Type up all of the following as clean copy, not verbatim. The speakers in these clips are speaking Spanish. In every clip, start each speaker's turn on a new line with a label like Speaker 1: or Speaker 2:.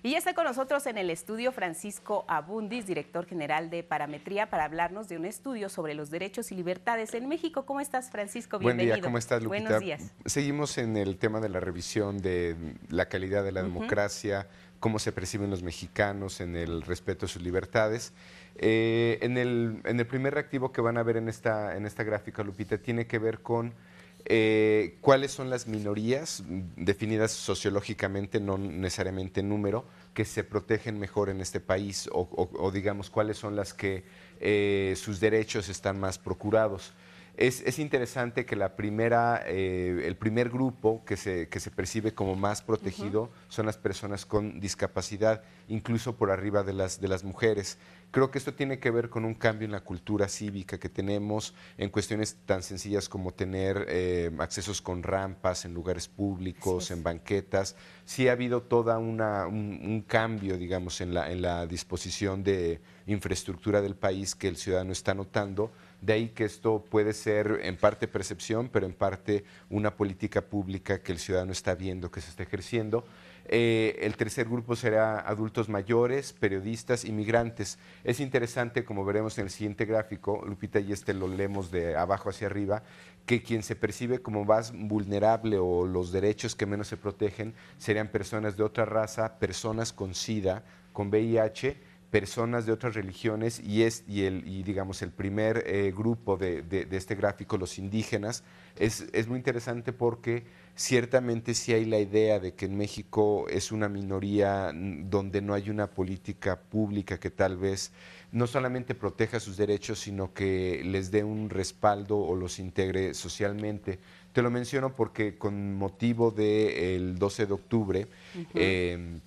Speaker 1: Y ya está con nosotros en el estudio Francisco Abundis, director general de Parametría, para hablarnos de un estudio sobre los derechos y libertades en México. ¿Cómo estás, Francisco?
Speaker 2: Buen día,
Speaker 1: Bienvenido.
Speaker 2: ¿cómo estás,
Speaker 1: Buenos
Speaker 2: Lupita?
Speaker 1: días.
Speaker 2: Seguimos en el tema de la revisión de la calidad de la
Speaker 1: Ujú.
Speaker 2: democracia, cómo se perciben los mexicanos en el respeto a sus libertades. En el primer reactivo que van a ver en esta gráfica, Lupita, tiene que ver con cuáles son las minorías definidas sociológicamente, no necesariamente en número, que se protegen mejor en este país o digamos cuáles son las que sus derechos están más procurados. Es interesante que el primer grupo que se percibe como más
Speaker 1: Ujú.
Speaker 2: protegido son las personas con discapacidad, incluso por arriba de las mujeres. Creo que esto tiene que ver con un cambio en la cultura cívica que tenemos en cuestiones tan sencillas como tener accesos con rampas en lugares
Speaker 1: Así
Speaker 2: públicos, en
Speaker 1: es.
Speaker 2: banquetas. Sí ha habido todo un cambio, digamos, en la disposición de infraestructura del país que el ciudadano está notando. De ahí que esto puede ser en parte percepción, pero en parte una política pública que el ciudadano está viendo que se está ejerciendo. El tercer grupo será adultos mayores, periodistas, inmigrantes. Es interesante, como veremos en el siguiente gráfico, Lupita, y lo leemos de abajo hacia arriba, que quien se percibe como más vulnerable o los derechos que menos se protegen serían personas de otra raza, personas con SIDA, con VIH, personas de otras religiones y digamos el primer grupo de este gráfico, los indígenas, es muy interesante porque ciertamente sí hay la idea de que en México es una minoría donde no hay una política pública que tal vez no solamente proteja sus derechos, sino que les dé un respaldo o los integre socialmente. Te lo menciono porque con motivo del 12 de octubre
Speaker 1: Ujú.
Speaker 2: eh,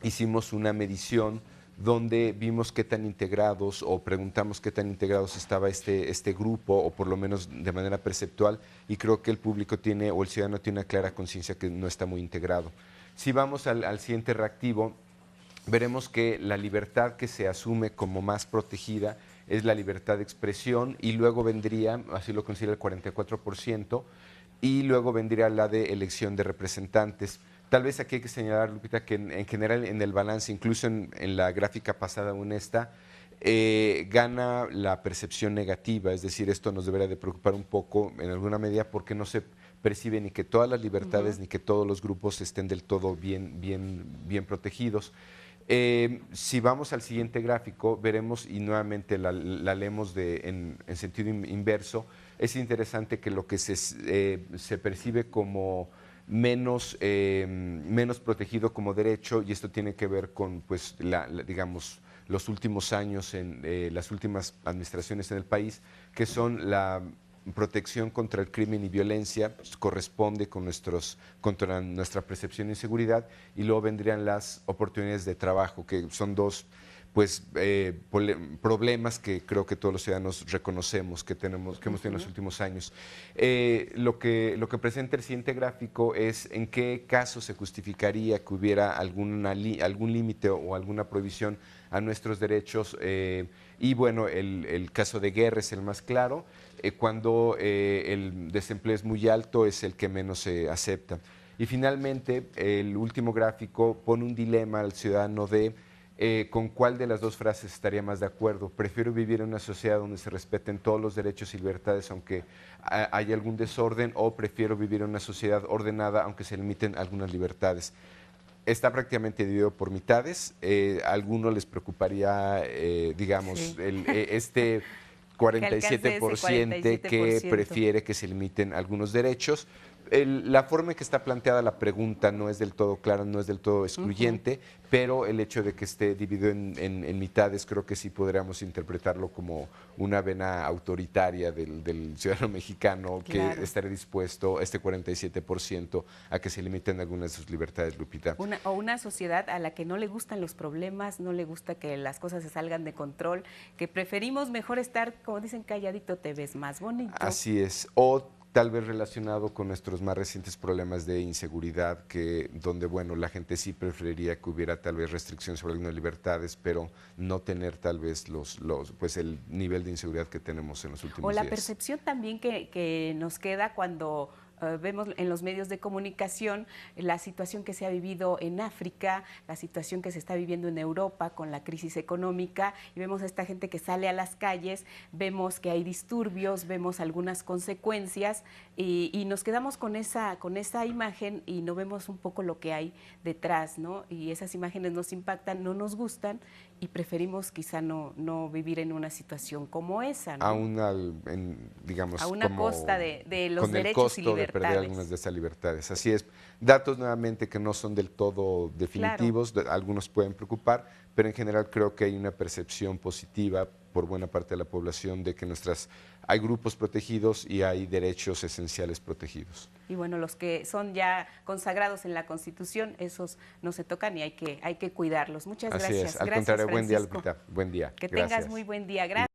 Speaker 2: hicimos una medición donde vimos qué tan integrados o preguntamos qué tan integrados estaba este grupo, o por lo menos de manera perceptual, y creo que el público tiene, o el ciudadano tiene una clara conciencia que no está muy integrado. Si vamos al siguiente reactivo, veremos que la libertad que se asume como más protegida es la libertad de expresión, y luego vendría, así lo considera el 44%, y luego vendría la de elección de representantes. Tal vez aquí hay que señalar, Lupita, que en general en el balance, incluso en la gráfica pasada aún esta, gana la percepción negativa, es decir, esto nos debería de preocupar un poco en alguna medida porque no se percibe ni que todas las libertades
Speaker 1: Ujú.
Speaker 2: ni que todos los grupos estén del todo bien protegidos. Si vamos al siguiente gráfico, veremos, y nuevamente la leemos en sentido inverso, es interesante que lo que se percibe como menos protegido como derecho, y esto tiene que ver con, pues, digamos, los últimos años en las últimas administraciones en el país, que son la protección contra el crimen y violencia, pues, corresponde contra nuestra percepción de inseguridad, y luego vendrían las oportunidades de trabajo, que son dos, pues, problemas que creo que todos los ciudadanos reconocemos que hemos tenido en los
Speaker 1: Ujú.
Speaker 2: últimos años. Lo que presenta el siguiente gráfico es en qué caso se justificaría que hubiera algún límite o alguna prohibición a nuestros derechos, y bueno, el caso de guerra es el más claro. Cuando el desempleo es muy alto es el que menos se acepta. Y finalmente, el último gráfico pone un dilema al ciudadano de con cuál de las dos frases estaría más de acuerdo. Prefiero vivir en una sociedad donde se respeten todos los derechos y libertades aunque haya algún desorden, o prefiero vivir en una sociedad ordenada aunque se limiten algunas libertades. Está prácticamente dividido por mitades. A algunos les preocuparía, digamos,
Speaker 1: Sí.
Speaker 2: este
Speaker 1: Que alcance ese
Speaker 2: 47% que
Speaker 1: 47%.
Speaker 2: prefiere que se limiten algunos derechos. La forma en que está planteada la pregunta no es del todo clara, no es del todo
Speaker 1: Ujú.
Speaker 2: excluyente, pero el hecho de que esté dividido en mitades creo que sí podríamos interpretarlo como una vena autoritaria del ciudadano mexicano, que
Speaker 1: Claro.
Speaker 2: estaría dispuesto, este 47%, a que se limiten algunas de sus libertades, Lupita.
Speaker 1: Una sociedad a la que no le gustan los problemas, no le gusta que las cosas se salgan de control, que preferimos mejor estar, como dicen, calladito te ves más bonito.
Speaker 2: Así es, o tal vez relacionado con nuestros más recientes problemas de inseguridad, donde, bueno, la gente sí preferiría que hubiera tal vez restricciones sobre algunas libertades, pero no tener tal vez pues el nivel de inseguridad que tenemos en los
Speaker 1: O
Speaker 2: últimos
Speaker 1: la
Speaker 2: días.
Speaker 1: percepción también que nos queda cuando vemos en los medios de comunicación la situación que se ha vivido en África, la situación que se está viviendo en Europa con la crisis económica, y vemos a esta gente que sale a las calles, vemos que hay disturbios, vemos algunas consecuencias y nos quedamos con esa imagen y no vemos un poco lo que hay detrás, ¿no? Y esas imágenes nos impactan, no nos gustan y preferimos quizá no vivir en una situación como esa, ¿no?
Speaker 2: Digamos,
Speaker 1: a una costa de los
Speaker 2: con el
Speaker 1: derechos y
Speaker 2: costo de
Speaker 1: libertades.
Speaker 2: perder algunas de esas libertades. Así es. Datos nuevamente que no son del todo definitivos,
Speaker 1: Claro.
Speaker 2: algunos pueden preocupar, pero en general creo que hay una percepción positiva por buena parte de la población de que hay grupos protegidos y hay derechos esenciales protegidos.
Speaker 1: Y bueno, los que son ya consagrados en la Constitución, esos no se tocan y hay que cuidarlos. Muchas
Speaker 2: Así
Speaker 1: gracias.
Speaker 2: es. Al
Speaker 1: Gracias,
Speaker 2: contrario, buen día,
Speaker 1: Francisco.
Speaker 2: Lupita. Buen día.
Speaker 1: Que
Speaker 2: Gracias.
Speaker 1: tengas muy buen día. Gracias.